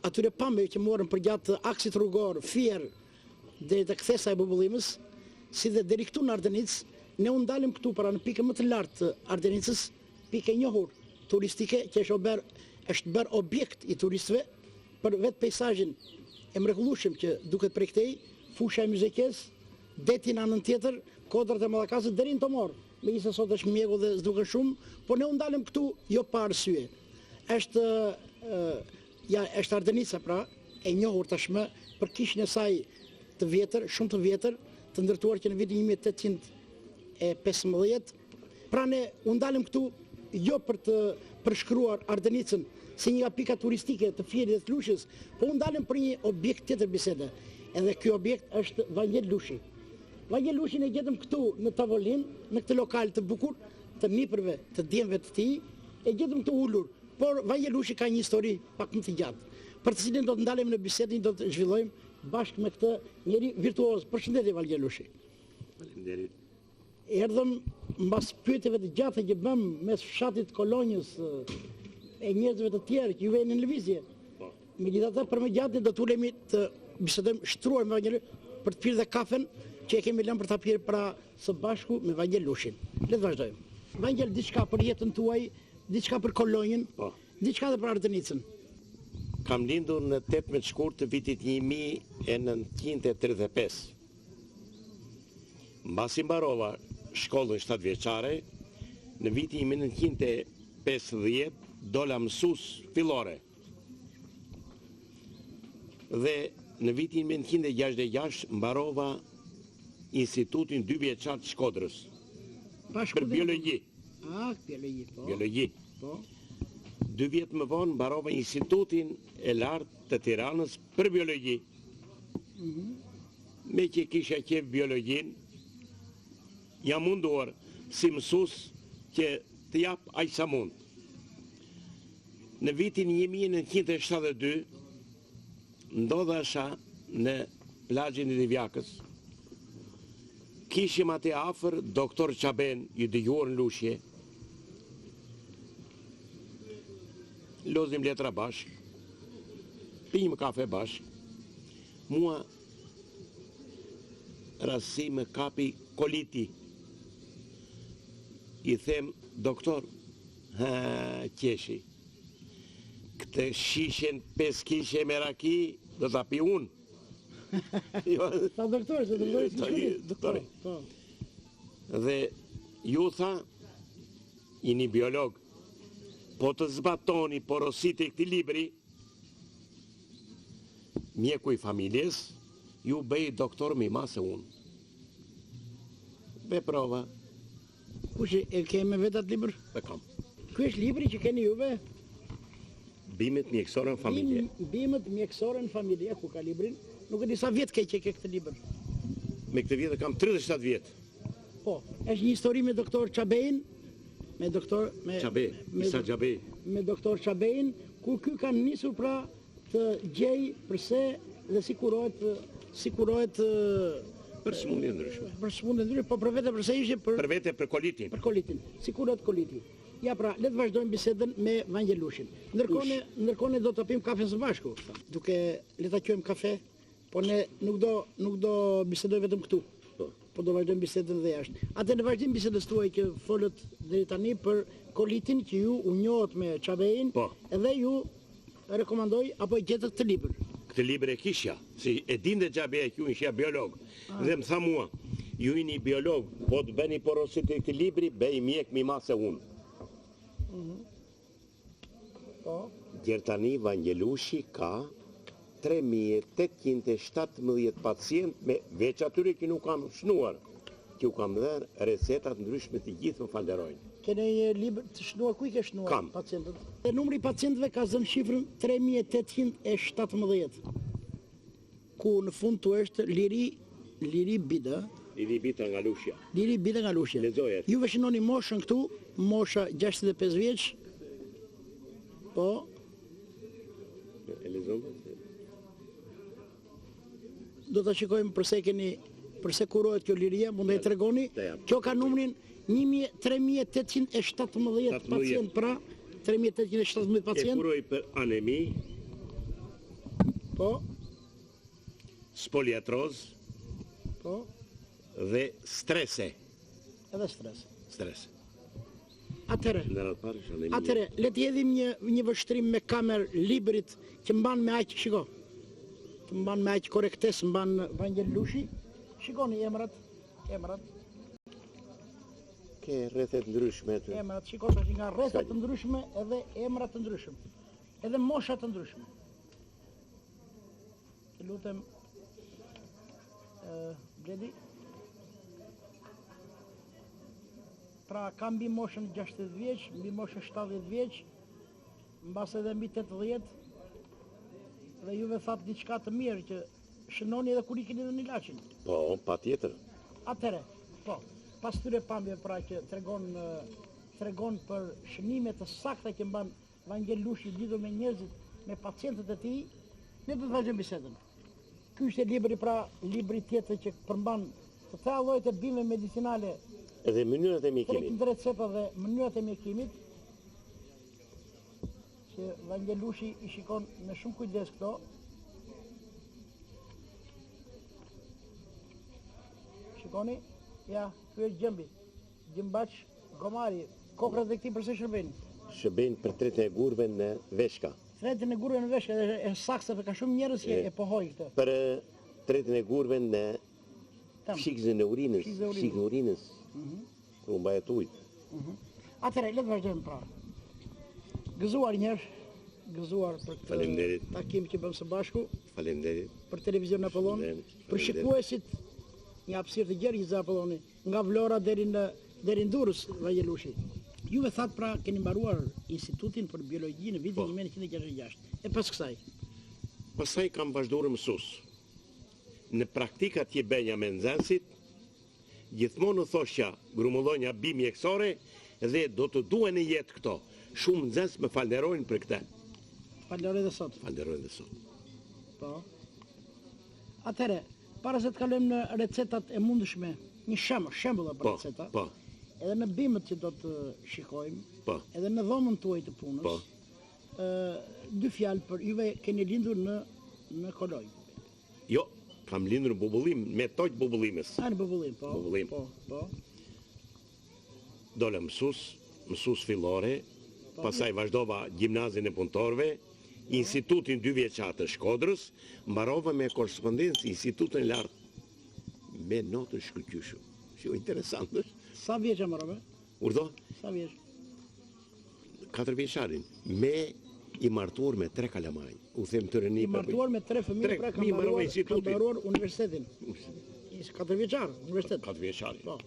atyre pambe që morën për gjatë aksit rrugor, fier, dhe të kthesa e bubullimës, si dhe deri këtu në Ardenic, ne u ndalim këtu para në pikën më të lartë të Ardenicës, pikë e njohur turistike që është bërë objekt i turistëve për vetë peizazhin e mrekullueshëm që duket prej këtej, fusha e Myzekes, deti në anën tjetër, kodrat e Mallakasës deri në Tomor. Megjithëse sot është mjegull dhe s'duken shumë, por ne u ndalëm këtu jo pa arsye. Është Ardenica pra, e njohur tashmë për kishën e saj të vjetër, shumë të vjetër, të ndërtuar që në vitin 1815. Pra ne u ndalëm këtu jo për të përshkruar Ardenicën si një pika turistike të Fierit dhe të Lushës, po u ndalëm për një objekt tjetër bisede. Edhe ky objekt është Vangel Lushi. Vangel Lushin e gjetëm këtu në tavolinë, në këtë lokal të bukur, të nipërve, të djemve të tij, e gjetëm këtu ulur. Por Vangel Lushi ka një histori pak më të gjatë, për të cilën do të ndalemi në bisedën, do të zhvillojmë bashkë me këtë njeri virtuoz. Përshëndetje Vangel Lushi. Faleminderit. Erdhëm mbas pyetjeve të gjata që bëm mes fshatit Kolonjës e njerëzve të tjerë që ju vjen në lëvizje. Megjithatë, për më gjatë do të ulemi të bisedojmë shtruar me Vangel për të pirë dhe kafen që e kemi lënë për ta pirë pra së bashku me Vangel Lushin. Le të vazhdojmë. Vangel, diçka për jetën tuaj, diçka për Kolonjën, diçka edhe për Ardenicën. Kam lindur në 18 shkurt të vitit 1935. Mbasi mbarova shkollën 7 vjeçare, në vitin 1950 dola mësues fillore. Dhe në vitin 1966 mbarova institutin 2 vjeçar të Shkodrës. Për biologji. Biologji, po. Biologji. Po. 2 vjet më vonë mbarova institutin e lartë të Tiranës për biologji. Me që kisha qef biologjin, jam munduar si mësues që të jap aq sa mund. Në vitin 1972 ndodhesha në plazhin e Divjakës. Kishim atë afër doktor Çaben, i dëgjuar në Lushje. Lozim letra bashk, pijmë kafe bashk. Mua rasti më kapi koliti. I them, doktor, qeshi, këtë shishen 5 kishe me raki, do t'a pi unë. Ta doktor, se doktori. Dhe ju tha, jeni biolog, po të zbatoni porosit e këti libri, mjeku i familjes, ju bëj doktor me ma se unë. Be prova. Kush e keme vetat libër? E kam. Ky është libri që keni juve? Bimet mjekësore në familje. Bimet mjekësore në familje, ku ka librin? Nuk e di sa vjet ke që ke këtë libër. Me këtë vjet kam 37 vjet. Po, është një histori me doktor Çabein, me doktor Isa Xhabej. Me doktor Çabein, ku ky kanë nisur pra të gjej përse dhe si kurohet për sëmundje ndryshme. Për sëmundje ndryshme, po për vete përse ishte për vete për kolitin. Për kolitin. Si kurohet koliti. Ja pra, le të vazhdojmë bisedën me Vangel Lushin. Ndërkohë ne do të pim kafen së bashku. Duke le ta quajmë kafe, po ne nuk do bisedoj vetëm këtu. Po do vazhdojmë bisedën dhe jashtë. Atë në vazhdim bisedës tuaj që folët deri tani për kolitin që ju u njohët me Çabein, edhe ju rekomandoj apo e gjetët këtë libër. Këtë libër e kishja, si e dinte Xhabej që unë isha biolog. Dhe më tha mua, ju jeni biolog, po të bëni porosit e këtë libri, bëj mjek mi ma se unë. Gjertani Vangel Lushi ka 3817 pacient me veç atyre që nuk kam shnuar, që u kam dhënë recetat ndryshme të gjithë më falderojnë. Kene një libër të shnuar, ku i ke shnuar Kam. pacientët? E numri pacientëve ka zënë shifrën 3817, ku në fund të është Liri Bida. Liri Bida nga Lushja. Liri Bida nga Lushja. Lexoje. Juve shënoni moshën këtu, mosha 65 vjeç, po, E lexon? do ta shikojmë përse kurohet kjo liria, mund të tregoni. Kjo ka numrin 3817 pacient, pra 3817 E pacient. kuroj për anemi, Po, spoliatroz po, dhe strese. edhe stres. Strese. Atëre, Në ratë parë, shone atëre, le të jedhim një vështrim me kamer librit që mban me aq, shiko. Të mban me aq korrektes, mban Vangel Lushi. Shikoni emrat. Ke rrethet ndryshme të. Emrat, shiko tash nga rrethet të ndryshme edhe emrat të ndryshëm. Edhe mosha të ndryshme. Të lutem Bledi. Pra ka mbi moshën 60 vjeç, mbi moshën 70 vjeç, mbas edhe mbi 80, dhe juve thatë diçka të mirë që shënoni edhe kur i keni dhe një ilaçin. Po, pa tjetër. Atëre, po, pas tyre pamjeve pra që tregon për shënime të sakta që mban Vangel Lushi lidhur me njerëzit, me pacientët e tij, ne do të vazhdojmë bisedën. Ky është libri, pra libri tjetër që përmban të tëra llojet e bimëve medicinale, Edhe mënyrat e mjekimit. 3 receta dhe mënyrat e mjekimit, që Vangel Lushi i shikon me shumë kujdes këto. Shikoni, ja, ky është gjëmbi. Gjëmbaç, gomari, kokrat e këtij përse shërbejnë? Shëbejnë për tretën e gurve në veshka. Tretën e gurve në veshka, e saksa, ka shumë njerëz që e pohojnë këtë. Për tretën e gurve në Tam. shikëzën e urinës. Shikëzën e urinës. Shikën e urinës. Kur mbajet ujtë. Atëre, le të vazhdojmë pra. Gëzuar njerë, gëzuar për këtë Faleminderit. takim që bëm së bashku, Faleminderit. për televizion Apollon, Faleminderit. për shikuesit një hapësirë të gjerë që Apolloni, nga Vlora deri në Durrës, Vangel Lushi. Juve thatë pra keni mbaruar Institutin për Biologji në vitin 1966. E pas kësaj, Pastaj kam vazhduar mësues. Në praktikat që bëja me nxënësit, gjithmonë thoshja grumullonja bim mjekësore dhe do të duhen në jetë këto. Shumë nxënës më falënderojnë për këtë. falenderoj dhe sot. Falënderojnë dhe sot. Po. Atëre, para se të kalojmë në recetat e mundshme, një shembull për Po, receta. po, Edhe në bimët që do të shikojmë, po, edhe në dhomën tuaj të punës, po. dy fjalë për juve keni lindur në Kolonjë. Jo, kam lindur në bubullim, me toqë bubullimës. Në Bubullim, po. Bubullim. Po. Dole mësus fillore, pasaj vazhdova gjimnazin e punëtorve, institutin 2 vjeçar të Shkodrës, mbarova me korespondencë institutin lartë me notën shkëlqyshëm. Shumë interesant është. Sa vjeç e morove? Urdo, Sa vjeç? 4 vjeçarin, me i martuar me 3 kalamaj. U them të rëni I martuar me 3 fëmijë, pra kam mbaruar universitetin. 4 vjeçar, universitet. 4 vjeçarin. Po.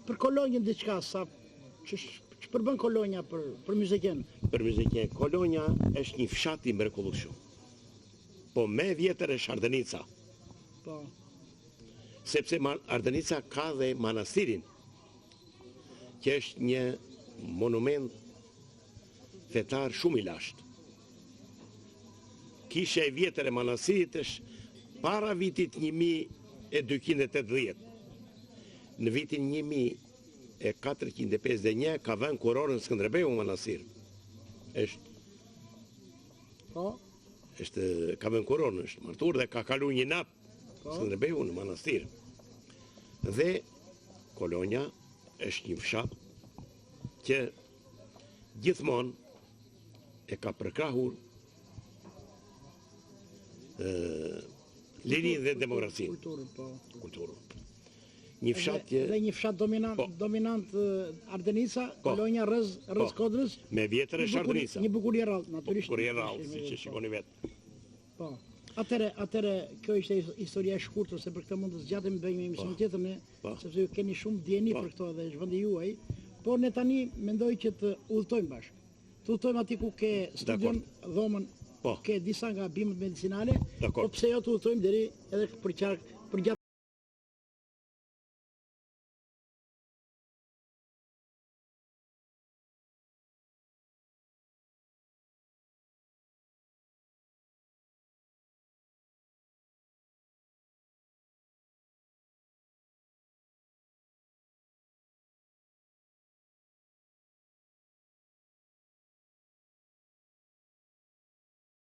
Për Kolonjën diçka që përbën Kolonja për Myzekjen. Për Myzekjen, Kolonja është një fshat i mrekullueshëm. Po me vjetër është Ardenica. Po. Sepse Ardenica ka dhe manastirin, që është një monument fetar shumë i lashtë. Kisha e vjetër e manastirit është para vitit 1280. Në vitin 1451 ka vënë kurorën Skënderbeu në manastir. Ka vënë kurorën, është martur dhe ka kalu një natë Skënderbeu në manastir. Dhe Kolonja është një fshat që gjithmonë e ka përkrahur lirinë dhe demokracinë. Kulturën. Një fshat që... Dhe një fshat dominant Ardenica, Kolonja rrëz Kodrës. Me vjetër është Ardenica. Një bukurie rrallë, naturisht. Bukurie rrallë, si që shikoni vetë. Po. Atëre, kjo ishte historia e shkurtër, se për këtë mund të zgjatem, bëjmë emision tjetër ne, sepse ju keni shumë dieni për këto dhe është vendi juaj, por ne tani mendoj që të udhtojmë bashkë. Të udhtojmë aty ku ke studion, dhomën, ke disa nga bimët medicinale, po pse jo të udhtojmë deri edhe për gjatë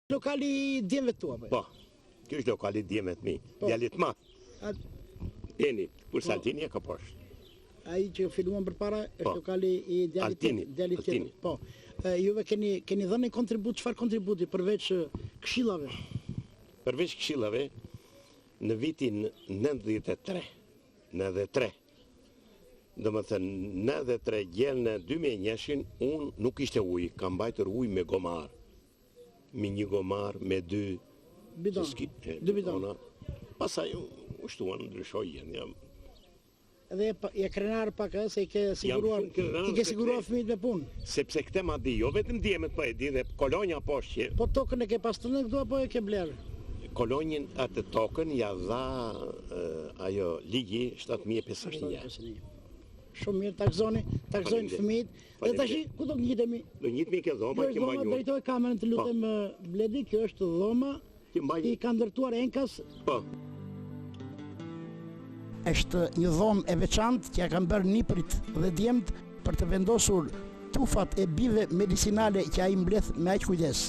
lokali i djemve tua, Po, kjo është lokali djemve të mi, djalit ma. Enit, kur Saltini e ka poshtë. Ai që filluan përpara është lokali i djalit tjetër. Po. Juve keni dhënë një kontribut, çfarë kontributi përveç këshillave? Përveç këshillave, në vitin 93, do më thënë 93 gjellë në 2001, unë nuk ishte ujë, kam mbajtur ujë me gomar. Me një gomar, me dy bidona. Pasaj ushtuan ndryshoj jenë. Edhe e krenar pak se i ke siguruar fëmijët me punë. Sepse këte ma di, jo vetëm djemet po e di dhe kolonja poshtë që... Po tokën e ke pas të në këtu apo e ke blerë? Kolonjin atë tokën ja dha ajo ligji 7.500. Shumë mirë, takzojnë fëmijët. Dhe tashi, ku do njitemi? Do njitemi ke dhoma, ke mba njërë. Drejtoj kamerën të lutem Bledi, kjo është dhoma i ka ndërtuar Enkas. Po. Është një dhomë e veçantë që ja kanë bërë niprit dhe djemt për të vendosur tufat e bive medicinale që ai mbledh me aq kujdes.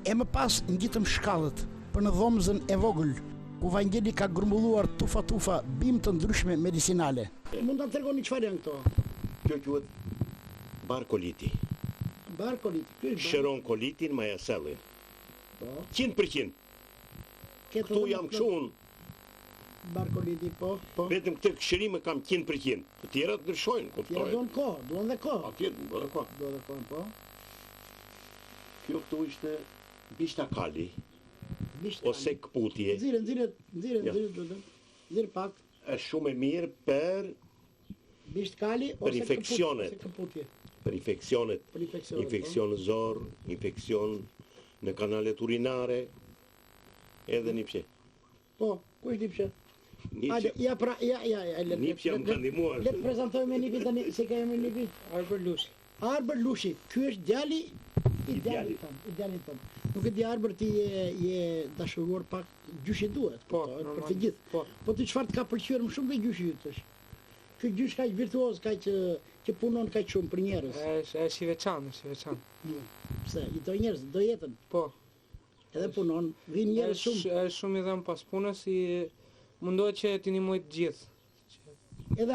E më pas ngjitëm shkallët për në dhomëzën e vogël, ku Vangeli ka grumbulluar tufa bim të ndryshme medicinale. Mund ta tregoni çfarë janë këto? Kjo quhet barkoliti. Barkoliti. Shëron kolitin ma jasellin. 100%. Këtu jam këshun. Barkoliti, po. Vetëm këtë këshërime kam 100%. Të tjerat ndryshojnë, kuptojnë. Duan kohë, duan dhe kohë. Atjetër, duan dhe kohë. Duan dhe kohë, po. Kjo këtu ishte bishtakali, ose këputje. Nxirë pak. Është shumë e mirë për bishtakali ose këputje. Për infeksionet. Infeksion zor, infeksion në kanalet urinare, edhe nipshe. Po, ku është nipshe? Nipshe më kanë ndimuar. Le të prezantojmë nipin tani, se ka emrin nipin? Arber Lushi. Ky është djali i djalit tonë. Nuk e di Arber ti je dashuruar pak gjyshi duhet, për të gjithë. Po ti çfarë të ka pëlqyer më shumë me gjyshi yt është? Ky gjysh kaq virtuoz, kaq që punon kaq shumë për njerëz. Është i veçantë, Pse? I do njerëz, do jetën. Po. Edhe punon, vin njerëz shumë. Është shumë i dhënë pas punës, mundohet që ti ndihmoj të gjithë. Edhe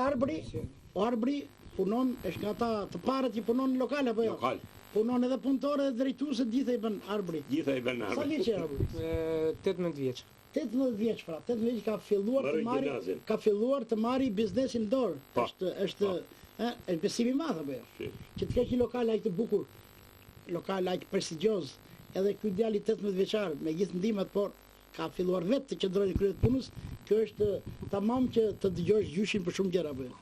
Arbri punon, është nga ata të parët që punon në lokal apo jo? Lokal. Punon edhe punëtorë dhe drejtuese, gjithë i bën Arbri. Gjithë i bën Arbri. Sa vjeç është Arbri? 18 vjeç. 18 vjeç pra. 18 vjeç ka filluar të marrë biznesin dorë. Është besim i madh apo jo? Që të kesh një lokal aq të bukur, lokal aq prestigjioz, edhe ky djali 18 vjeçar me gjithë ndihmat, por ka filluar vetë të qëndrojë në krye të punës. Kjo është tamam që të dëgjosh gjyshin për shumë gjëra apo jo?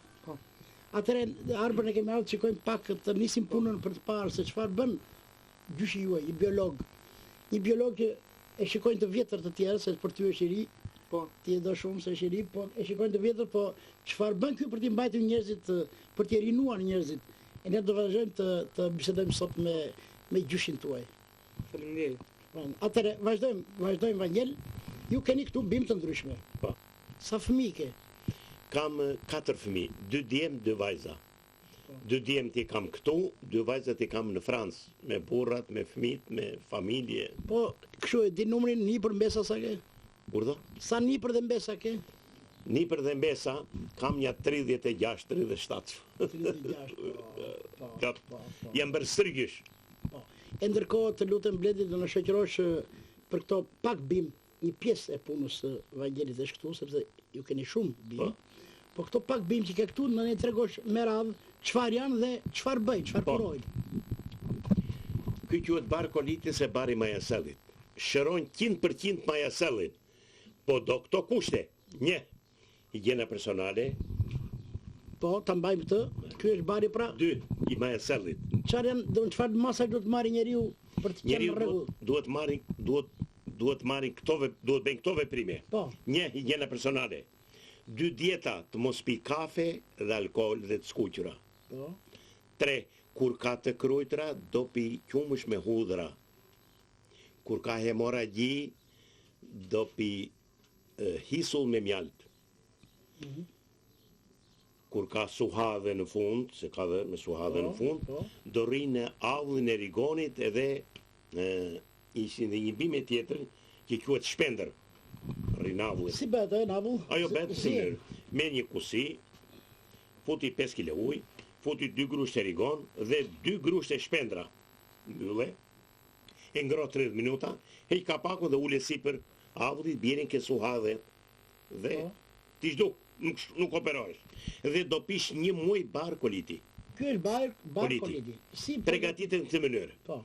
Atëherë, Arbër ne kemi ardhur të shikojmë pak të nisim punën për të parë se çfarë bën gjyshi juaj, i biolog. Një biolog që e shikojnë të vjetër të tjerë, se për ty është i ri, po ti e do shumë se është i ri, po e shikojnë të vjetër, po çfarë bën ky për t'i mbajtur njerëzit, për t'i rinuar njerëzit. E ne do vazhdojmë të bisedojmë sot me gjyshin tuaj. Faleminderit. Atëherë, vazhdojmë Vangel. Ju keni këtu bim të ndryshme. Po. Sa fëmijë ke? Kam 4 fëmijë, 2 djem, 2 vajza. 2 djemt i kam këtu, 2 vajzat i kam në Francë, me burrat, me fëmijët, me familje. Po, kështu e di numrin nipër mbesa sa ke? Urdhë? Sa nipër dhe mbesa ke? Nipër dhe mbesa kam një 36, 37. 36, po. Jam bërë strigësh. Po. E ndërkohë të lutem Bledi do në shoqërosh për këto pak bim, një pjesë e punës së Vangelit është këtu, sepse ju keni shumë bim. Po këto pak bim që ke këtu, në ne tregosh me radhë çfarë janë dhe çfarë bëjnë, çfarë punojnë. Ky quhet barkolitis e bari majasellit. Shëron 100% majasellin. Po do këto kushte. 1. Higjiena personale. Po, ta mbajmë këtë. Ky është bari pra. 2. I majasellit. Çfarë masaj duhet marrë njeriu për të qenë në rregull? Duhet bëjnë këto veprime. Po. 1. Higjiena personale. 2. Dieta, të mos pi kafe dhe alkool dhe të skuqura. 3. Kur ka të krujtra, do pi qumësh me hudhra. Kur ka hemoragji, do pi hisull me mjalt. Kur ka suhadhe në fund, se ka dhe me suhadhe në fund, do rri në avllin e rigonit edhe ishin dhe një bime tjetër që quhet shpendër. Rinavulli. Si bëhet navull? Ajo bëhet si mënyrë. Me një kusi, futi 5 kg ujë, futi 2 grusht e rigon dhe 2 grusht e shpendra. Mbylle, e ngro 30 minuta, heq kapakun dhe ule sipër avullit, bjerin ke suha dhe ti zhduk, nuk operohesh. Dhe do pish një muaj bar koliti. Ky është bar koliti. Si Përgatitet në këtë mënyrë. Po.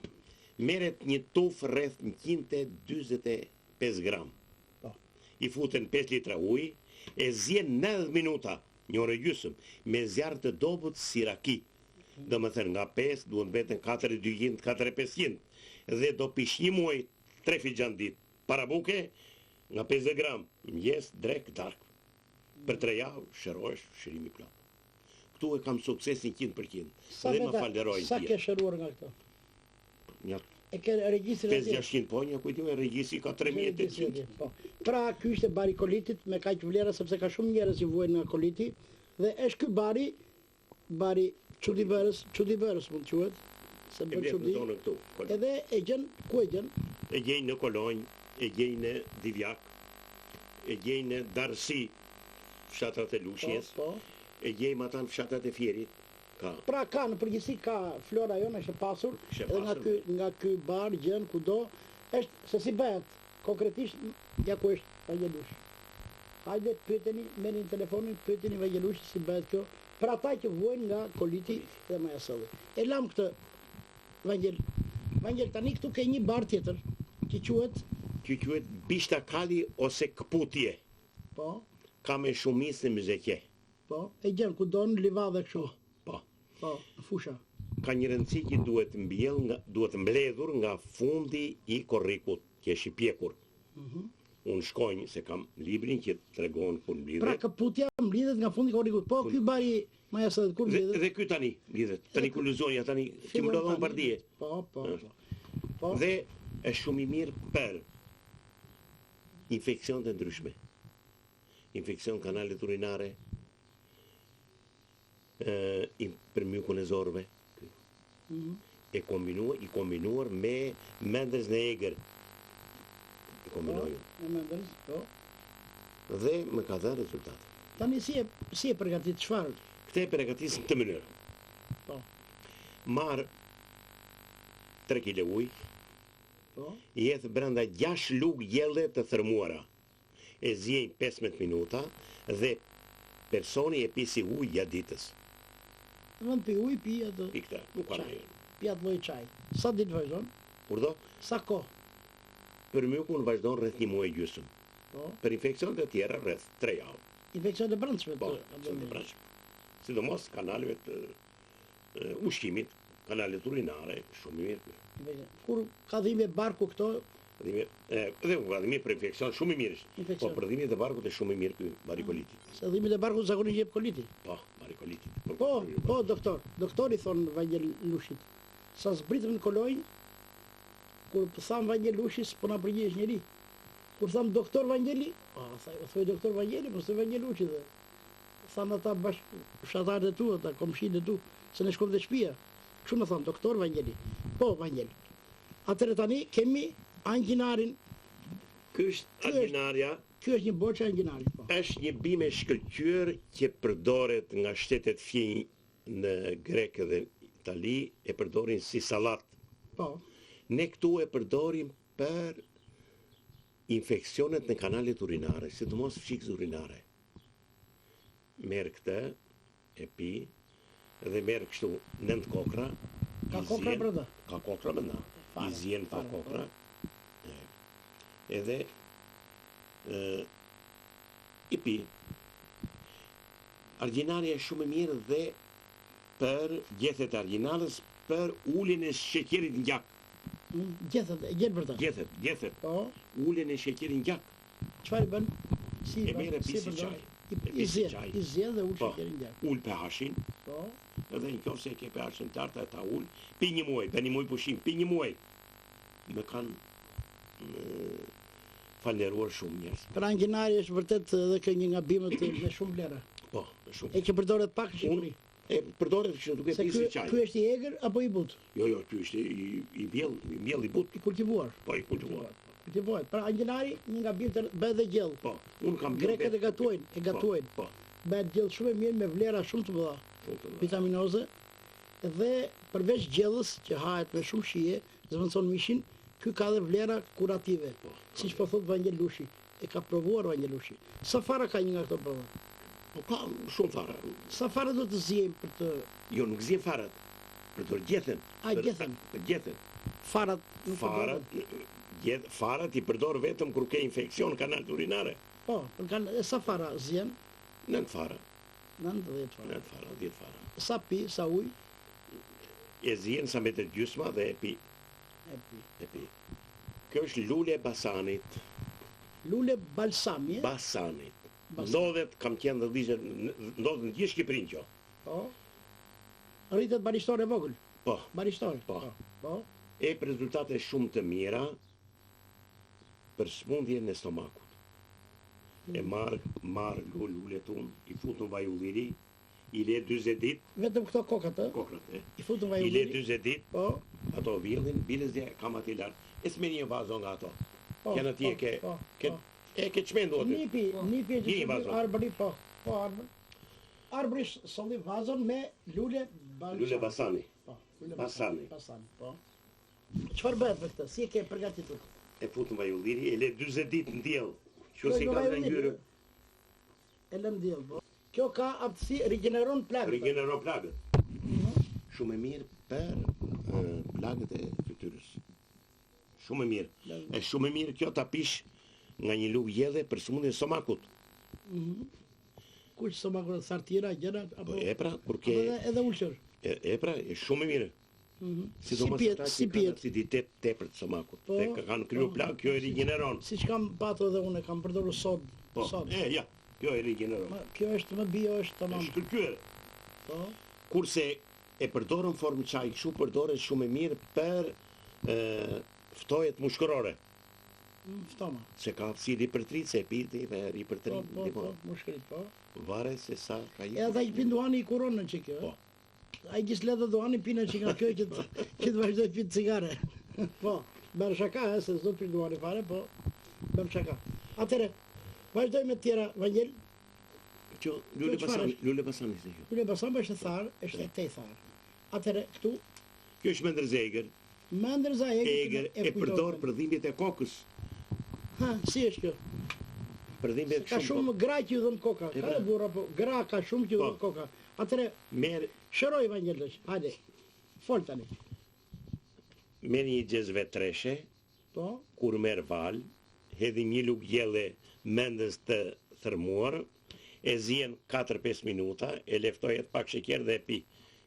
Merret një tuf rreth 145 gram. Po. I futen 5 litra ujë, e zien 90 minuta, një orë gjysmë, me zjarr të dobët si raki. Do më thënë nga 5, duhet vetën 4-200, 4-500. Dhe do pish një muaj 3 figjan ditë. Para buke, nga 50 gram, mëngjes, drek, dark. Për 3 javë, shërohesh, shërimi plot. Këtu e kam suksesin 100%. Dhe më falderojnë sa ke shëruar nga këto? Një E ke regjistrin e 5-600 po, një kujtime, regjistri ka 3800. Po. Pra, ky është bari kolitit me kaq vlera sepse ka shumë njerëz që vuajnë nga koliti dhe është ky bari çuditëbërës mund të quhet, se bën çudi. Edhe e gjen ku e gjen? E gjej në Kolonjë, e gjej në Divjak, e gjej në Darsi, fshatrat e Lushjes, e gjej më ata në fshatrat e Fierit. Ka. Pra ka në përgjithësi ka flora jonë është e pasur, edhe nga ky bar gjën kudo është se si bëhet konkretisht ja ku është Vangelushi. Hajde pyeteni, merrni telefonin, pyeteni Vangelushi si bëhet kjo. Për ata që vuajnë nga koliti dhe Majasolli. E lam këtë Vangel tani këtu ke një bar tjetër që quhet Bishtakali ose Kputje. Po. Ka me shumicë në Myzekje. Po. E gjen kudo në livadhe kështu. Po, fusha. Ka një rëndësi që duhet mbledhur nga fundi i korrikut, që është i pjekur. Unë shkojnë se kam librin që tregon kur mbledhet. Pra Kputja mbledhet nga fundi i korrikut. Po, ky bari Majasolli kur mbledhet? Dhe ky tani mbledhet. Tani ku luzonja tani që më lodhon bardhje. Po. Dhe është shumë i mirë për infeksion të ndryshme. Infeksion kanalit urinare, për mykun e zorëve, i kombinuar me mendres në egër. I kombinuar. Dhe më ka dhënë rezultate. Tani si e përgatit çfarë? Këtë e përgatis në këtë mënyrë. Marë 3 kg ujë, i jethë brenda 6 lugë gjelle të thërmuara. E zjejnë 15 minuta dhe personi e pisi ujë gjatë ditës. Vënd pi ujë, pi atë... Pi këta, nuk ka në jenë. Pi atë loj qaj. Sa ditë vazhdon? Kurdo? Sa ko? Për mykun vazhdon rreth një muaj gjysmë. Për infekcionet e tjera rreth 3 javë. Infekcionet e brendshme? Po, infekcionet e brendshme. Sidomos kanaleve të ushqimit, kanalet urinare, shumë i mirë. Kur ka dhime barku këto? Dhe dhimi për infekcion shumë i mirë. Po, për dhimit e barkut e shumë i mirë ky bari kolitit. Se dhimit e barkut zakonisht jep koliti? Po, bari kolitit. Po, doktor. Doktori thonë Vangelushit. Sa zbritëm në Kolonjë, kur thamë Vangelushi, s'po na përgjigjës njeri. Kur thamë doktor Vangeli, thoi doktor Vangeli, po s'e Vangelushi dhe. Thamë ata fshatarët e tu, ata komshinë e tu, se ne shkojmë dhe shtëpia. Kështu më thamë doktor Vangeli. Po, Vangeli. Atëre tani kemi angjinarin. Ky është angjinarja. Ky është një boçë angjinarit, po. Është një bime shkëlqyer që përdoret nga shtetet fqinj në Grekë dhe Itali, e përdorin si sallat. Po. Ne këtu e përdorim për infeksionet në kanalet urinare, sidomos fshikës urinare. Merr këtë, e pi, dhe merr kështu 9 kokra. Ka kokra brenda? Ka kokra brenda. I zien pa kokra. Edhe i pi. Argjinarja është shumë e mirë dhe për gjethet argjinarës për uljen e sheqerit në gjak. Gjethet vërtet. Gjethet. Po. Uljen e sheqerit në gjak. Çfarë bën? E merr e pisi çaj. I zjen dhe ul sheqerin në gjak. Ul pH-in. Po. Edhe nëse ke pH-in të lartë ta ul, pi një muaj, tani muaj pushim, pi një muaj. Më kanë falëruar shumë njerëz. Për angjinari është vërtet edhe kjo një ngabim me shumë vlera. Po, shumë. E që përdoret pak në Shqipëri. E përdoret që duke Se pisi çaj. ky është i egër apo i but? Jo, ky është i mbjell i but. I kultivuar. Po, i kultivuar. Kultivohet. Pra angjëlari një nga birtër bëhet dhe gjell. Po, unë kam Grekët e gatuajnë. Po. Bëhet gjell shumë e mirë me vlera shumë të mëdha Po. vitaminoze dhe përveç gjellës që hahet me shumë shije, zvendëson mishin, ky ka dhe vlera kurative. Siç po thot Vangel Lushi, e ka provuar Vangel Lushi. Sa fara ka një nga këto prova? Po ka shumë fara. Sa fara do të zjem për të Jo, nuk zjen farat. Për të gjethen. gjethen. Për gjethen. Farat nuk Farat i përdor vetëm kur ke infekcion kanal urinare. Po, sa fara zjen? 9 fara. 90 fara. 9 fara, 10 fara. Sa pi, sa ujë? E zjen sa me të gjysma dhe e pi. E pi. Kjo është lule e basanit. Lule balsami, Basanit. Ndodhet, kam qenë dhe dhishtë, ndodhet në gjithë Shqipërinë kjo. Po. Rritet barishtore e vogël. Po. Barishtore. Po. Po. E për rezultate shumë të mira për smundjen e stomakut. E marr lulet unë, i fut në vaj ulliri, i le 40 ditë, Vetëm këto kokat, kokrat, I futën vaj i le ulliri. 40 ditë, Po. ato vjellin, bilës dhe kam ati lartë. E s'me një vazo nga ato. Po. Kena ti e ke qmendu aty. Nipi e Një që vazon. arbëri, po. Po, arbër. Arbëri solli vazon me lule balsami. Lule basani. Po. Lule Basani. Basani, po. Çfarë bëhet me këtë? Si e ke përgatitur? E fut në vaj ulliri, e le 40 ditë në djellë. Që Kjo si në ka vaj dhe ulliri. njërë, E lëm diell, po. Kjo ka aftësi rigjeneron plagët. rigeneron plagët. Shumë e mirë për plagët e fytyrës. Shumë e mirë. E shumë e mirë kjo ta pish nga një lugë gjelle për smundjen e stomakut. Kush stomakut sartira, gjëra apo Po e pra, kur apo ke edhe ulcer. e pra, e shumë e mirë. Sidomos pijet, ata si që kanë pijet. aciditet tepër të stomakut. Po, Dhe kanë kryu plagë, kjo e rigjeneron. Siç kam patur edhe unë, kam përdorur sod. Po, Sod. ja, kjo e rigjeneron. Kjo është më bio, është tamam. Është kërkyer. Po. Kurse e përdorën formë çaj, kështu përdoret shumë e mirë për ftojet mushkërore. Ftoma. Se ka si ripërtrit, se piti dhe ripërtrit. Po, mushkërit, po. Vare se sa ka i... Edhe ai pin duhani i kuronën që kjo. Po. Ai gjis ledhe duhani pinë që nga kjo që të vazhdoj pinë cigare. Po, bërë shaka, se s'do pin duhani fare, po, bërë shaka. Atëre, vazhdoj me tjera, Vangel, Që çfarë lule basani se kjo. Lule Basamba është tharë, është e tej tharë. Atëre, këtu, Kjo është mendërzegër. Mandërza Egër e përdor për dhimbjet e kokës. Ha, si është kjo? Për dhimbjet Ka shumë gra që ju dhëm koka. E Ka pra. e burra, po, gra ka shumë që ju dhëm Po. koka. Atëre, Merë shëroj Vangel tash, hajde. Fol tani. një gjezve treshe, Po, kur merë val, hedhi një lugë gjelle mendës të thërmuar, e zien 4-5 minuta, e leftojet pak sheqer dhe e pi.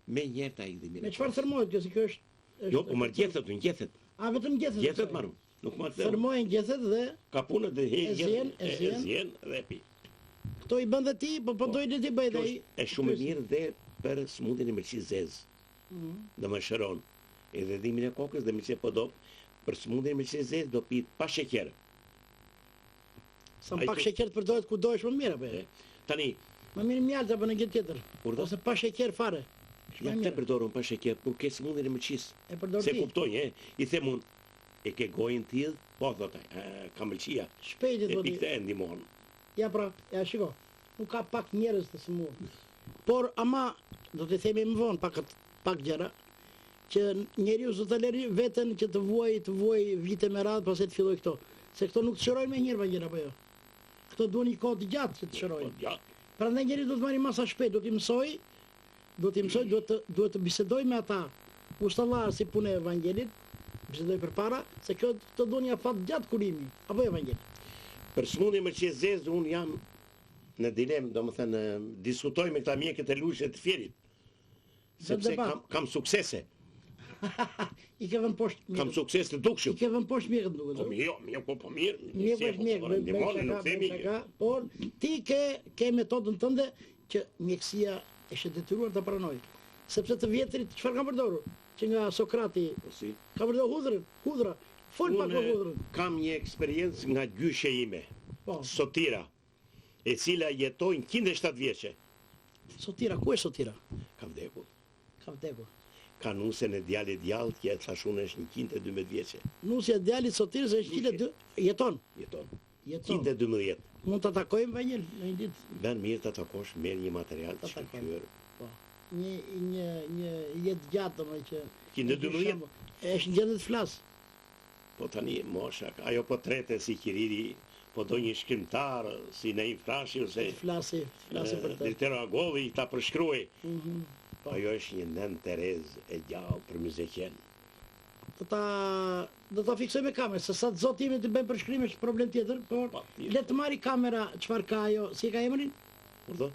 Me njerë ta i dhe mire. me çfarë thërmohet kjo, se kjo është... Jo, po marë gjethet, unë gjethet. A, vetëm gjethet? Gjethet marë. Nuk marë të... Thërmohen gjethet dhe Ka punët dhe E zien, e zien. zien dhe e pi. këto i bën dhe ti, po dojnë ti bëj dhe Kjo i... është e shumë e mirë dhe për smundjen e mëlçisë zezë. Dhe më shëron. Edhe dhimin e kokës dhe mëlçi po do për smundjen e mëlçisë zezë do pi pa sheqer. Sa pak sheqer të përdoret ku do është më mirë, apo? Tani, Më mirë mjaltë apo në gjë tjetër. Kurdo? Ose pa sheqer fare. Është ja më te mirë. përdorun pa sheqer, por ke smundjen e mëlçisë. E përdor Se ti. kuptoj, I them unë, e ke gojën tillë, po thot ai, ka mëlçia. Shpejti E do ti. pikë e ndihmon. Ja pra, ja shiko. Nuk ka pak njerëz të sëmurë. Por ama do të themi më vonë pak gjëra që njeriu zot të lëri veten që të vuaj vite me radhë pas e të filloj këto. Se këto nuk të shërojnë me njërë Vangel apo jo. Këto duhen një kohë të gjatë që të shërojnë. Ja, Prandaj njeriu do të marrë masa shpejt, do t'i mësoj, duhet të bisedoj me ata ustallar si punë e Evangelit, bisedoj përpara, se kjo të duhen një afat gjatë kurimi, apo Evangel. për smundjen e mëlçisë zezë unë jam në dilemë, domethënë diskutoj me këta mjekët e lushit të fjerit. Sepse debat. kam suksese. I ke vënë poshtë Kam mjekët. sukses të I dukshëm. ke vënë poshtë mjekët duket. Po mirë, mirë. Mjeku është mjek, Nuk themi. por ti ke metodën tënde që mjekësia është e detyruar të pranoj. Sepse të vjetrit çfarë kanë përdorur? Që nga Sokrati Po si. ka përdorur hudra. Fol pak për hudrën. Kam një eksperiencë nga gjyshe ime, Po. Sotira, e cila jetojnë 107 vjeçe. Sotira, ku është Sotira? Ka vdekur. Ka vdekur. Ka nusën e djalit djallë, që thashun është 112 vjeçe. Nusja e djalit Sotirës është 102, jeton. Jeton. Jeton. 112. Mund të takojmë Vangel në një ditë. Ben mirë të takosh, merr një material të shkëlqyer. Po. Një jetë gjatë më që 112. Është gjendë të flas. Po tani mosha, ajo po trete si Kiriri, po do një shkrimtar, si në Infrashi, ose Flasi për të. Diltero Agovi ta përshkruaj. Po. Ajo është një nën Terez e gjallë për Myzeqen. Do ta fiksoj me kamerë, se sa të zotë ime të bëjmë përshkrime është problem tjetër, por le të marri kamera çfarë ka ajo, si ka emrin? Kurdo?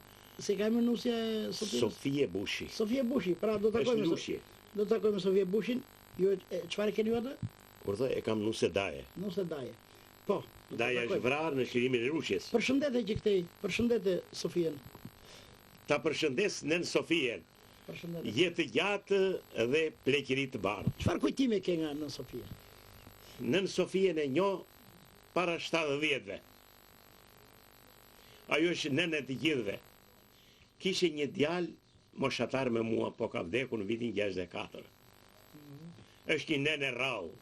Si ka emrin nusja e Sotirës? Sofie Bushi. Sofia Bushi, pra do të Është takojmë. Lushje. Do të takojmë Sofia Bushin. Ju çfarë keni ju atë? Kurdo e kam nuse daje. Nuse Daje. Po. do të Daja është takojmë. vrarë në shkrimin e Rushjes. Përshëndetje që këtej, përshëndetje Sofien. Ta përshëndes nën Sofien. Përshëndetje. Jetë gjatë dhe pleqëri të bardhë. Çfarë kujtime ke nga nën Sofia? Nën Sofien e njoh para 70 vjetëve. Ajo është nënë e të gjithëve. Kishe një djalë moshatar me mua, po ka vdekur në vitin 64. Është një nënë e rrallë.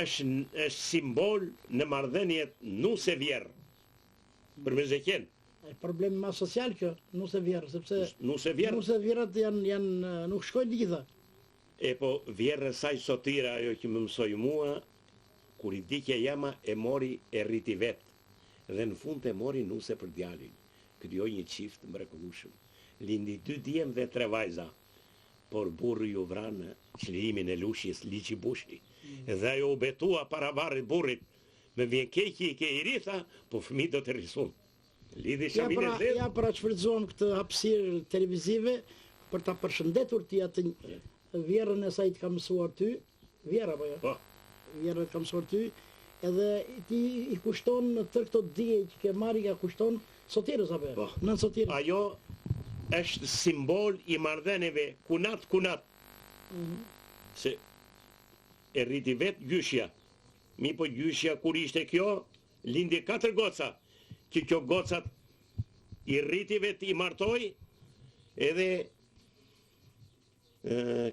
Është simbol në marrëdhëniet nuse vjerë. Për Myzeqen. Është problemi më social kjo, nuse vjerë, sepse Nuse vjerë. nuse vjerët janë nuk shkojnë gjitha. E po vjerë e saj Sotira, ajo që më mësoi mua, kur i dikja jama e mori e rriti vetë. Dhe në fund e mori nuse për djalin. Krijoi një çift mrekullueshëm. Lindi 2 djem dhe 3 vajza. Por burri ju vran në çlirimin e Lushjes, Liçi Bushi. Dhe ajo u betua para varrit burrit. Me vjen keqi ke i ritha, po fëmijë do të rrisun. Lidhi shamin e zezë. Ja pra shfrytëzohem këtë hapësirë televizive për ta përshëndetur ti atë vjerën e saj të ka mësuar ty. Vjera po jo. Po, Vjerën ka mësuar ty. Edhe ti i kushton në tërë këto dije që ke marrë, ja kushton Sotirës apo jo? Po. Nën Sotirës. ajo është simbol i marrëdhënieve kunat. Se e rriti vetë gjyshja. Mi po gjyshja kur ishte kjo, lindi 4 goca. Që kjo gocat i rriti vetë i martoi, edhe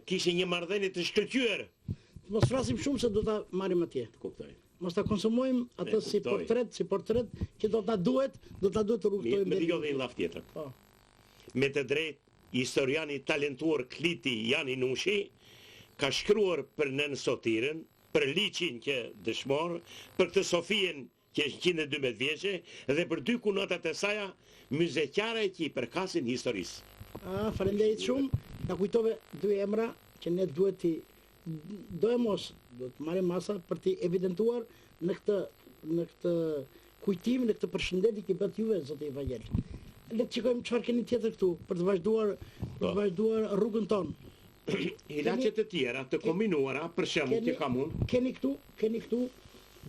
kishe një marrëdhënie të shkëlqyer. Mos flasim shumë se do ta marrim atje. Kuptoj. Mos ta konsumojmë atë E, si kuptoj. portret që do ta duhet të rrugtojmë. Me dëgjoj dhe një laf tjetër. Po. Me të drejtë, historiani talentuar Kliti Jani Nushi ka shkruar për nën Sotirën, për Liçin që dëshmor, për këtë Sofien që është 112 vjeçe dhe për 2 kunotat e saja myzeqare që i përkasin historisë. Faleminderit shumë. Na kujtove 2 emra që ne duhet do të marrim masa për t'i evidentuar në këtë kujtim, në këtë përshëndetje që bët juve zoti Evangel. Le të shikojmë çfarë keni tjetër këtu për të vazhduar rrugën tonë. Ilaçe të tjera të kombinuara, për shembull që kam unë, Keni këtu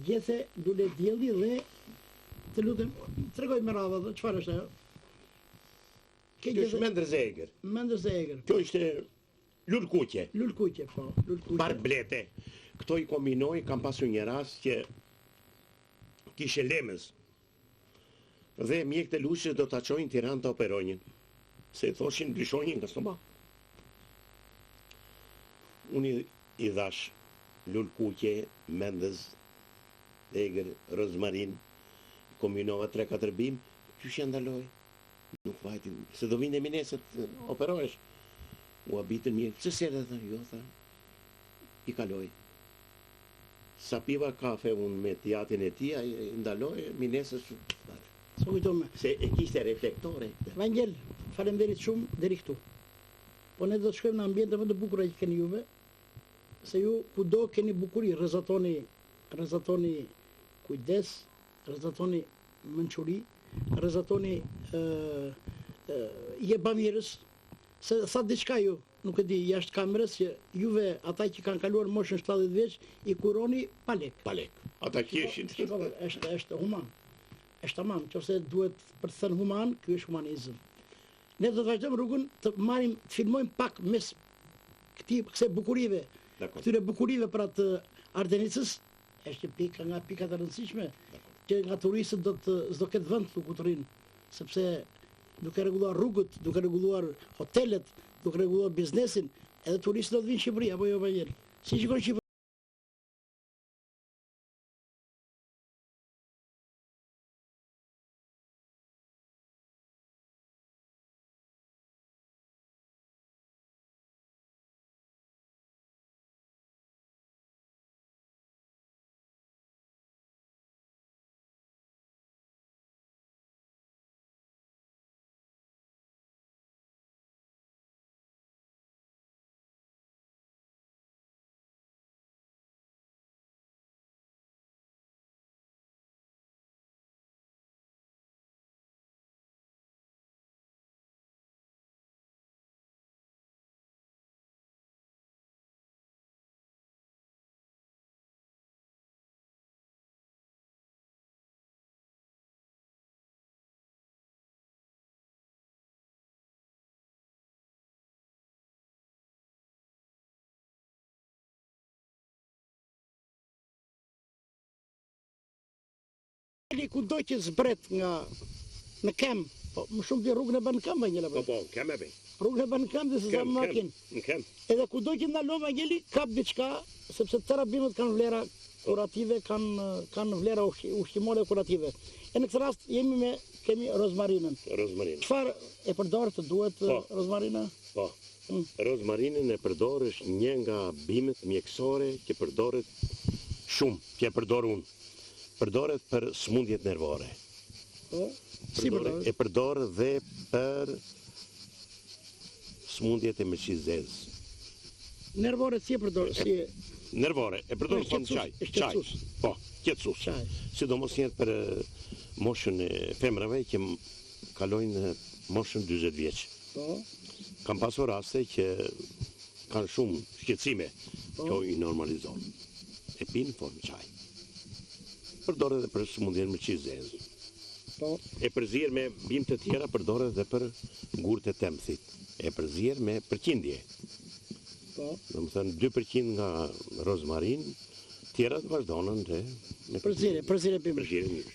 gjethe lule dielli dhe të lutem, tregoj me radhë çfarë është ajo. kjo është mendrës e egër. Mendës e egër. Kjo ishte lulkuqe. Lulkuqe, po. Lulkuqe. Barblete. Këto i kombinoj, kam pasur një rast që kishe lemës. Dhe mjekët e Lushjes do ta çojnë në Tiranë të operonjën. Se thoshin ndryshonjën nga stomak. Unë i dhash lulkuqe, mendës, egër, rozmarin, kombinova 3-4 bim, qysh ja ndaloj? Nuk vajti, se do vinde minesët operohesh. U abitën mjekë, pse s'erdhe thënë, jo, thënë, i kaloj. Sa piva kafe unë me tjatin e tia, i ndaloj, minesës, Sa kujtome. se e kishte reflektore. Vangel, faleminderit shumë deri këtu. Po ne do të shkojmë në ambiente më të bukura që keni juve, se ju kudo keni bukuri, rrezatoni kujdes, rrezatoni mençuri, rrezatoni jebamirës, se sa diçka ju, nuk e di, jashtë kamerës që juve ata që kanë kaluar moshën 70 vjeç i kuroni pa lek. Palek. Ata kishin. Shikoj, është human. Është tamam, nëse duhet për të thënë human, ky është humanizëm. Ne do të vazhdojmë rrugën të marrim, të filmojmë pak mes kësaj bukurive, Dakor. këtyre bukurive për atë Ardenicës, është pika nga pikat e rëndësishme që nga turistët s'do ketë vend këtu ku të rinë, sepse duke rregulluar rrugët, duke rregulluar hotelet, duke rregulluar biznesin, edhe turistët do të vinë në Shqipëri, apo jo Vangjeli? Si shikon Shqipëri? Kudo që zbret nga në kem, po më shumë të rrugën e bën në kem, Vangjeli. Po, kem e bëj. Rrugën e bën në kem dhe se sa makinë. Në kem. Edhe kudo që ndalon Vangjeli, kap diçka, sepse tëra bimët kanë vlera kurative, kanë vlera ushqimore kurative. E në këtë rast kemi rozmarinën. Rozmarinën. Çfarë e përdor të duhet rozmarina? Po. Rozmarinën e përdor është një nga bimët mjekësore që përdoret shumë, që e përdor unë. Përdoret për smundjet nervore. Si përdoret? E përdor dhe për smundjet e mëqizes. Nervore si e përdor? Nervore, e përdor në çaj. Qetësus. Po, qetësus. Sidomos njëherë për moshën e femrave që kalojnë moshën 40 vjeç. Po. Kam pasur raste që kanë shumë shqetësime, që i normalizon. E pinë formë çaj. Përdore dhe për smundjen mëqizes. E përzier me bimë të tjera, përdore dhe për ngurët e temthit. E përzier me përqindje. Dhe më thënë 2% nga rozmarin, tjera të vazhdonën dhe... Përzirje bimë.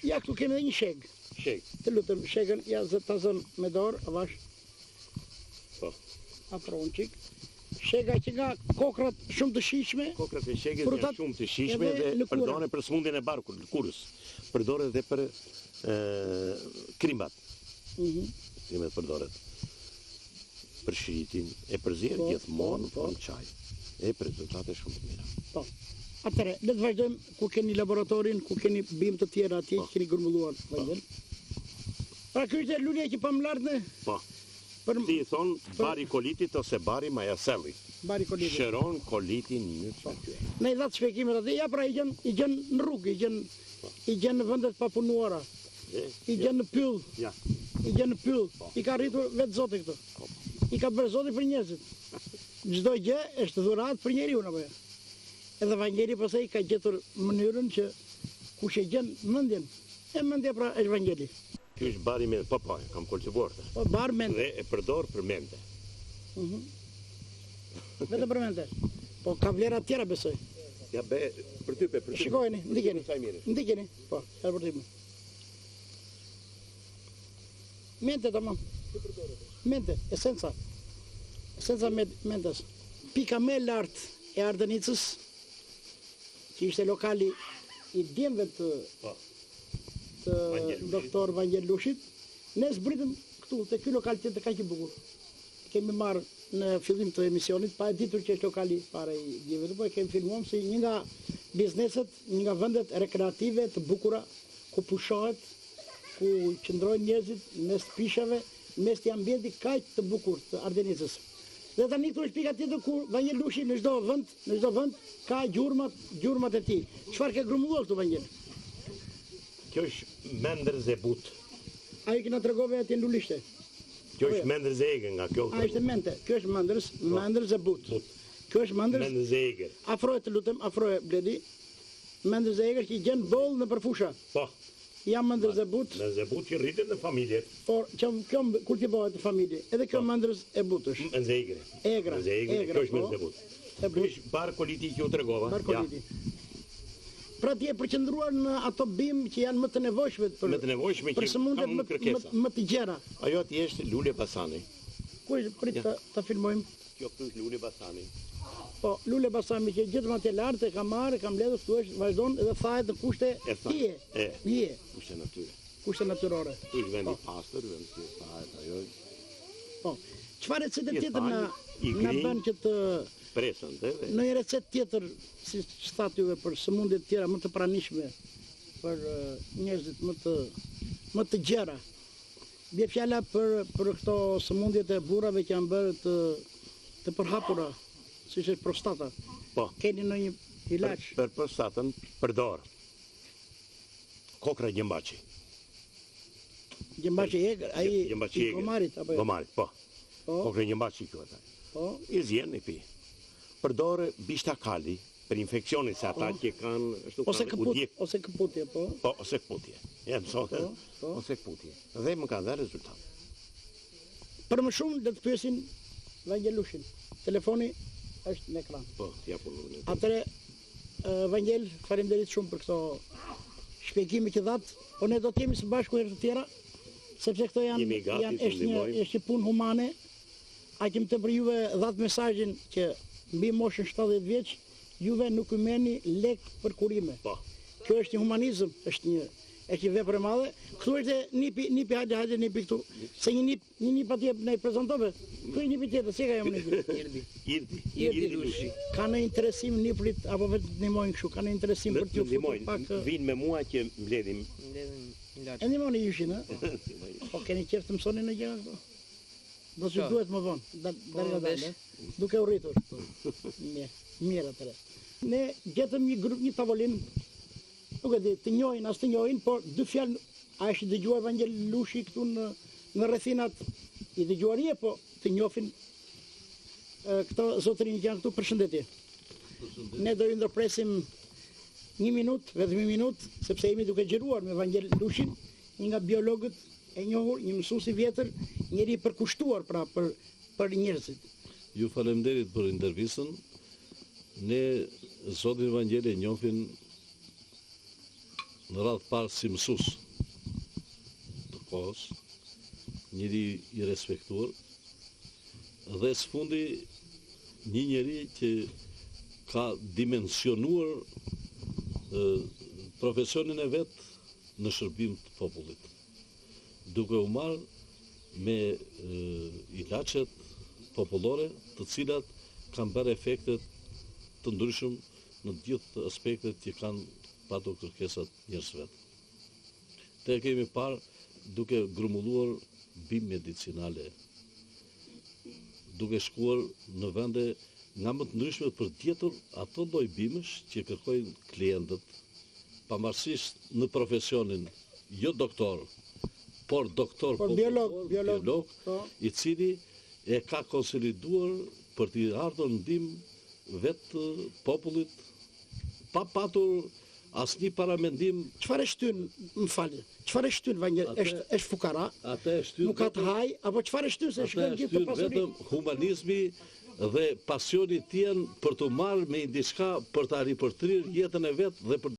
Ja, këtu kemi dhe një sheg. Sheg. Të lutëm, shegën, ja ta zënë me dorë, avash. Po. Afro në qik. Shega që nga kokrat shumë të shishme. Kokrat e shegës janë shumë të shishme dhe përdore për smundjen e barkut, kurës. Përdore dhe për krimbat. Krimbat përdoret. Për shritin e përzier gjithmonë në çaj. E për rezultate shumë të mira. Po. Atëre, le të vazhdojmë ku keni laboratorin, ku keni bimë të tjera atje që keni grumbulluar. Pra kjo është lulja që pa më lartë. Po. Ti i thonë bari kolitit ose bari majasellit. Bari kolitit. Shëron kolitin një qëtje. Ne i dhatë shpekimet atë, ja pra i gjenë në rrugë, i gjenë në vëndet papunuara, i gjenë në pyll, i gjenë në pyll, i ka rritur vetë zote këto. I ka bërë zote për njerëzit. Çdo gjë është dhurat për njeriu apo jo. Edhe Vangjeli pastaj ka gjetur mënyrën që kush e gjen mendjen, e mendja pra është Vangjeli. Ky është bari me papaj, kam kultivuar të. Po, bar mente. Dhe e përdor për mente. Vetëm për mente. Po, ka vlera tjera besoj. Ja be, për ty. Shikojeni, ndikeni. Po, e vërtim. Mente, tamam. Mente, esenca. Esenca mentes. Pika me lartë e Ardenicës, që ishte lokali i djemve të doktor Vangjel Lushit, ne zbritëm këtu, të ky lokalitet të kaq i bukur. Kemi marrë në fillim të emisionit, pa e ditur që është lokali para i djemve, po e kemi filmuar si një nga bizneset, një nga vendet rekreative të bukura, ku pushohet, ku qëndrojnë njerëzit mes pishave, mes të ambienti kaq të bukur të Ardenicës. Dhe tani këtu është pika tjetër ku Vangjel Lushi në çdo vend ka gjurmat e tij. Çfarë ke grumbulluar këtu Vangjel? Kjo është mendër zebut. Ai që na tregove atje në Lulishte. Kjo është mendër zegër nga kjo. Ai është mente. Kjo është mendër zebut. Kjo është mendër zegër. Afroje të lutem, afroje bledi. Mendër zegër që gjen boll në përfusha. Po. Jam mendër zebut. Në zebut që rritet në familje. Por që kjo kultivohet në familje. Edhe kjo mendër e butësh. Në zegër. Egra. Kjo është mendër zebut. Ky është bar koliti që u tregova. Bar koliti. pra ti e përqendruar në ato bimë që janë më të nevojshme për sëmundjet më të gjera. Ajo ti është Lule Basani. Ku është prit ta filmojmë? Kjo këtu është Lule Basani. Po, Lule Basani që gjithmonë atje lart e ka marrë, ka mbledhur këtu është vazhdon edhe thahet në kushte hije. Kushte natyre. Kushte natyrore. Ky është vendi pastër, vendi që thahet ajo. Po. Çfarë recetë tjetër na bën që të presën, në një recetë tjetër, si thatë juve, për sëmundjet tjera më të pranishme, për njerëzit më të gjera. Bje fjala për këto sëmundjet e burrave që janë bërë të përhapura, si është prostata. Po. Keni ndonjë ilaç? Për prostatën përdor kokra gjembaçi. Gjembaçi ai i gomarit apo? Gomarit, po. Kokra gjembaçi quhet ai. Po. I zjen i pi. Përdore bishtakali për infekcionit se ata që kanë ose këputje, po. Po, ose këputje. Ose këputje. Dhe më ka dhënë rezultat. Për më shumë do të pyesin Vangelushin. Telefoni është në ekran. Po, ja po. Atëre Vangel, faleminderit shumë për këto shpjegime që dhat. Po ne do të jemi së bashku herë të tjera, sepse këto është një punë humane. Aqim të për juve dhat mesazhin që mbi moshën 70 vjeç, juve nuk i merrni lek për kurime. Po. Kjo është një humanizëm, është një vepër e madhe. Këtu është nipi hajde nipi këtu. Se një nip atje ne prezantove. Këtu është nipi tjetër, si ka jam ne? Irdi Lushi. Ka në interesim niprit apo vetë ndihmojnë kështu? Ka në interesim për t'ju futur pak. Vinë me mua që mbledhim. E ndihmoni Jushin, ë? Po keni qejf të mësoni në gjëra këto? Do të duhet më vonë, dalë, duke u rritur. Mirë atëre. Ne gjetëm një tavolinë, nuk e di, të njohin, as të njohin, por dy fjalë, a është dëgjuar Vangel Lushi këtu në rrethinat i dëgjuarie, po të njohin këto zotërinë që janë këtu, përshëndetje. Ne do ju ndërpresim 1 minutë, vetëm 1 minutë, sepse jemi duke xhiruar me Vangel Lushin, një nga biologët e njohur, një mësues i vjetër, njëri i përkushtuar pra për njerëzit. Ju faleminderit për intervistën. Ne zotin Vangel e njohim në radhë parë si mësues të kohës, njëri i respektuar, dhe së fundi një njeri që ka dimensionuar profesionin e vetë në shërbim të popullit, duke u marrë me ilaçet popullore, të cilat kanë bërë efektet të ndryshëm në gjithë aspektet që kanë patur kërkesat njerëzve. Te kemi parë duke grumbulluar bimë medicinale, duke shkuar në vende nga më të ndryshme për tjetur ato lloj bimësh që kërkojnë klientët, pavarësisht në profesionin jo doktor, por doktor biolog, i cili e ka konsoliduar për t'i ardhur ndihmë vetë popullit, pa patur asnjë paramendim. Çfarë shtyn, më falni, çfarë shtyn Vangel? Është fukara? Atë shtyn. Nuk ka të haj, apo çfarë shtyn se shkon gjithë të pasuri? Vetëm humanizmi dhe pasioni tjen për të marrë me diçka për ta ripërtrirë jetën e vet dhe për